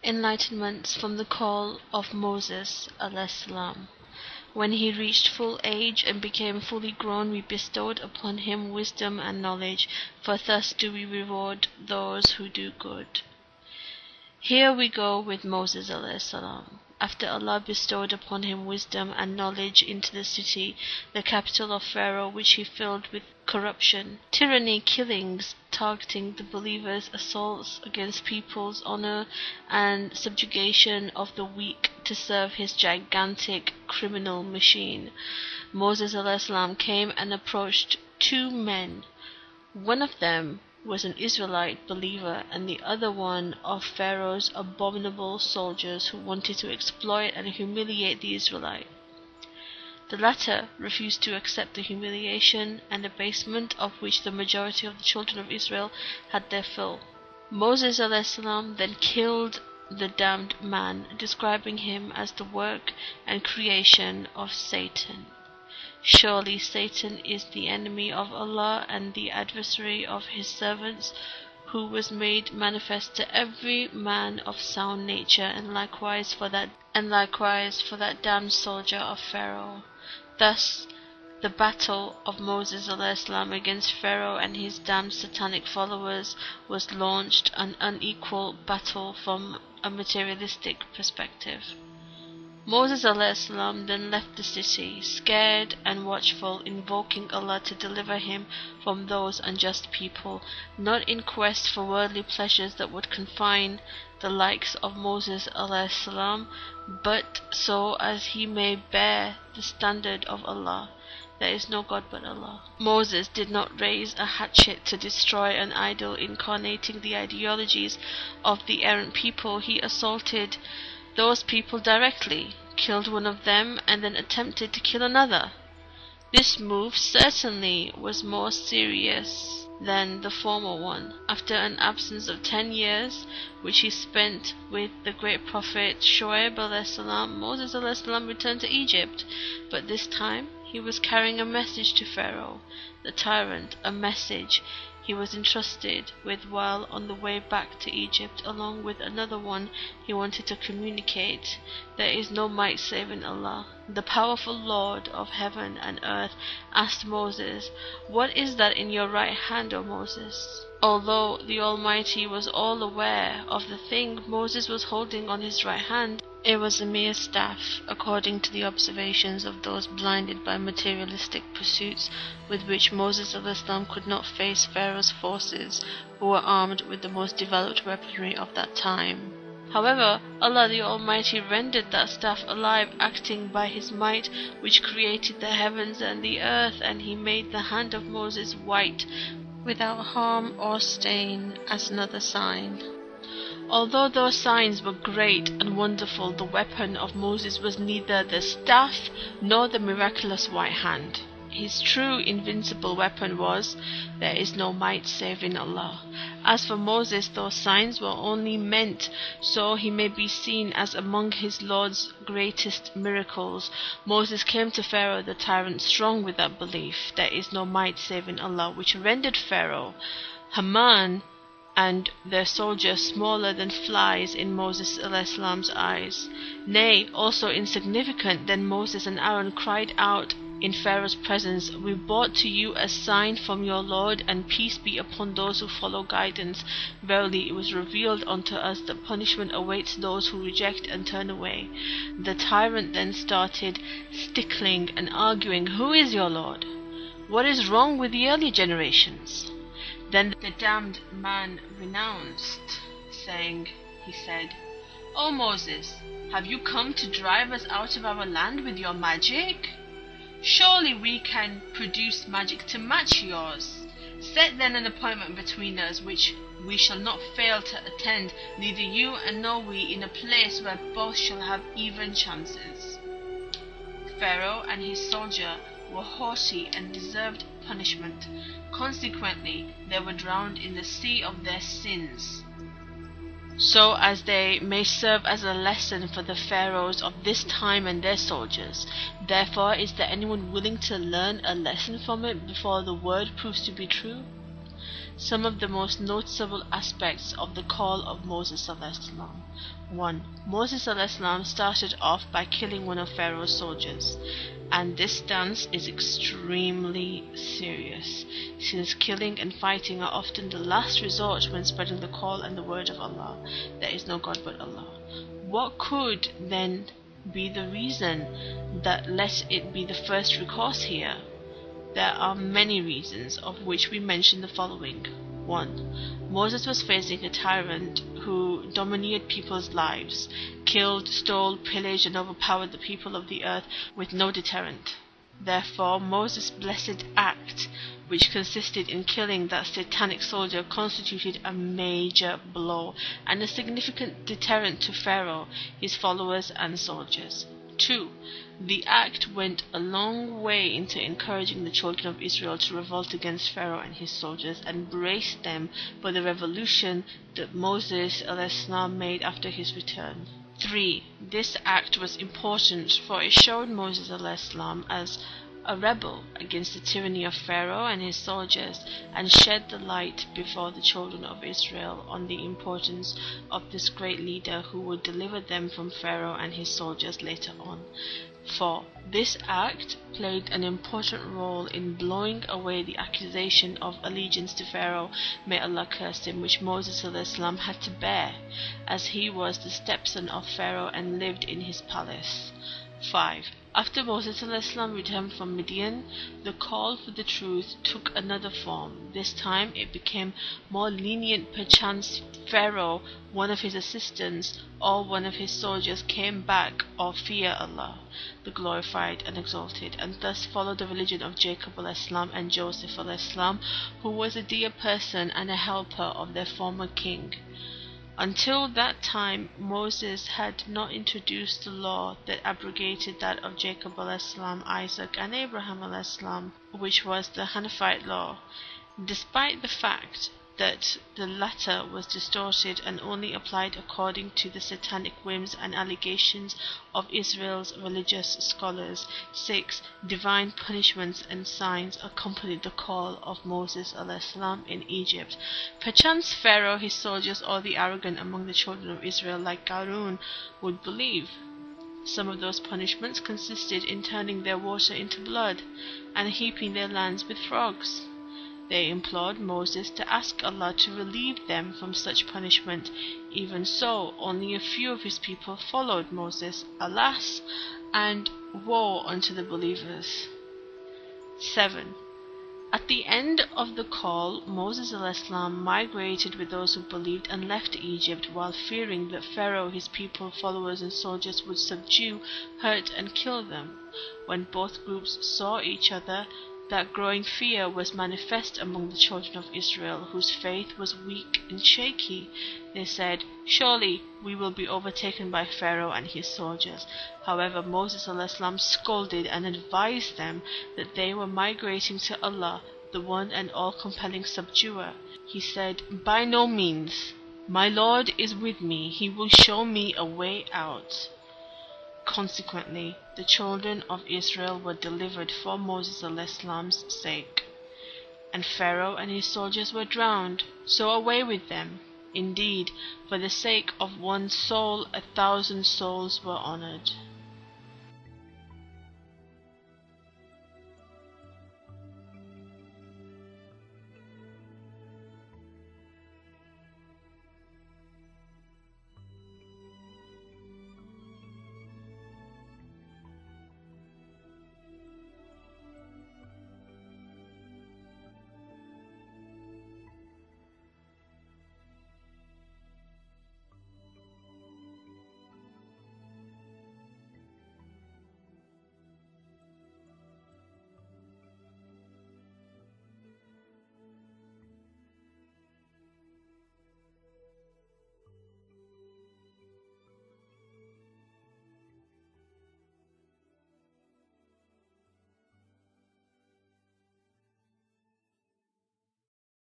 Enlightenments from the call of Moses a.s. When he reached full age and became fully grown, we bestowed upon him wisdom and knowledge, for thus do we reward those who do good. Here we go with Moses a.s. After Allah bestowed upon him wisdom and knowledge into the city, the capital of Pharaoh, which he filled with corruption, tyranny, killings, targeting the believers, assaults against people's honor, and subjugation of the weak to serve his gigantic criminal machine. Moses a.s. came and approached two men. One of them was an Israelite believer, and the other one of Pharaoh's abominable soldiers who wanted to exploit and humiliate the Israelite. The latter refused to accept the humiliation and abasement of which the majority of the children of Israel had their fill. Moses a.s. then killed the damned man, describing him as the work and creation of Satan. Surely Satan is the enemy of Allah and the adversary of his servants, who was made manifest to every man of sound nature, and likewise for that damned soldier of Pharaoh. Thus the battle of Moses a.s. against Pharaoh and his damned satanic followers was launched, an unequal battle from a materialistic perspective. Moses a.s. then left the city, scared and watchful, invoking Allah to deliver him from those unjust people, not in quest for worldly pleasures that would confine the likes of Moses a.s., but so as he may bear the standard of Allah. There is no God but Allah. Moses did not raise a hatchet to destroy an idol incarnating the ideologies of the errant people. He assaulted those people directly, killed one of them, and then attempted to kill another. This move certainly was more serious than the former one. After an absence of 10 years, which he spent with the great prophet Shoaib a.s., Moses a.s. returned to Egypt, but this time he was carrying a message to Pharaoh, the tyrant, a message he was entrusted with while on the way back to Egypt, along with another one he wanted to communicate. There is no might save in Allah. The powerful Lord of heaven and earth asked Moses, "What is that in your right hand, O Moses?" Although the Almighty was all aware of the thing Moses was holding on his right hand, it was a mere staff, according to the observations of those blinded by materialistic pursuits, with which Moses a.s. could not face Pharaoh's forces, who were armed with the most developed weaponry of that time. However, Allah the Almighty rendered that staff alive, acting by his might, which created the heavens and the earth, and he made the hand of Moses white, without harm or stain, as another sign. Although those signs were great and wonderful, the weapon of Moses was neither the staff nor the miraculous white hand. His true invincible weapon was, "There is no might save in Allah." As for Moses, those signs were only meant so he may be seen as among his Lord's greatest miracles. Moses came to Pharaoh the tyrant strong with that belief, "There is no might save in Allah," which rendered Pharaoh, Haman, and their soldiers smaller than flies in Moses a.s. eyes. Nay, also insignificant. Then Moses and Aaron cried out in Pharaoh's presence, "We brought to you a sign from your Lord, and peace be upon those who follow guidance. Verily it was revealed unto us that punishment awaits those who reject and turn away." The tyrant then started stickling and arguing, "Who is your Lord? What is wrong with the early generations?" Then the damned man renounced, he said, "O Moses, have you come to drive us out of our land with your magic? Surely we can produce magic to match yours. Set then an appointment between us, which we shall not fail to attend, neither you and nor we, in a place where both shall have even chances." Pharaoh and his soldier were haughty and deserved punishment. Consequently, they were drowned in the sea of their sins, so as they may serve as a lesson for the pharaohs of this time and their soldiers. Therefore, is there anyone willing to learn a lesson from it before the word proves to be true? Some of the most noticeable aspects of the call of Moses a.s. 1. Moses a.s. started off by killing one of Pharaoh's soldiers, and this stance is extremely serious, since killing and fighting are often the last resort when spreading the call and the word of Allah. There is no God but Allah. What could then be the reason that let it be the first recourse here? There are many reasons, of which we mention the following. 1. Moses was facing a tyrant who domineered people's lives, killed, stole, pillaged, and overpowered the people of the earth with no deterrent. Therefore, Moses' blessed act, which consisted in killing that satanic soldier, constituted a major blow and a significant deterrent to Pharaoh, his followers, and soldiers. 2. The act went a long way into encouraging the children of Israel to revolt against Pharaoh and his soldiers and brace them for the revolution that Moses a.s. made after his return. 3. This act was important, for it showed Moses a.s. as a rebel against the tyranny of Pharaoh and his soldiers, and shed the light before the children of Israel on the importance of this great leader who would deliver them from Pharaoh and his soldiers later on. 4. This act played an important role in blowing away the accusation of allegiance to Pharaoh, may Allah curse him, which Moses a.s. had to bear, as he was the stepson of Pharaoh and lived in his palace. 5. After Moses a.s. returned from Midian, the call for the truth took another form. This time it became more lenient. Perchance Pharaoh, one of his assistants, or one of his soldiers came back or fear Allah, the glorified and exalted, and thus followed the religion of Jacob a.s. and Joseph a.s., who was a dear person and a helper of their former king. Until that time, Moses had not introduced the law that abrogated that of Jacob a.s., Isaac, and Abraham a.s., which was the Hanafite law, despite the fact that the latter was distorted and only applied according to the satanic whims and allegations of Israel's religious scholars. 6. Divine punishments and signs accompanied the call of Moses a.s. in Egypt. Perchance Pharaoh, his soldiers, or the arrogant among the children of Israel, like Qarun, would believe. Some of those punishments consisted in turning their water into blood and heaping their lands with frogs. They implored Moses to ask Allah to relieve them from such punishment. Even so, only a few of his people followed Moses. Alas, and woe unto the believers. 7. At the end of the call, Moses a.s. migrated with those who believed and left Egypt, while fearing that Pharaoh, his people, followers, and soldiers would subdue, hurt, and kill them. When both groups saw each other, that growing fear was manifest among the children of Israel, whose faith was weak and shaky. They said, "Surely we will be overtaken by Pharaoh and his soldiers." However, Moses a.s. scolded and advised them that they were migrating to Allah, the one and all-compelling subduer. He said, "By no means. My Lord is with me. He will show me a way out." Consequently, the children of Israel were delivered for Moses a.s. sake, and Pharaoh and his soldiers were drowned, so away with them. Indeed, for the sake of one soul 1,000 souls were honored.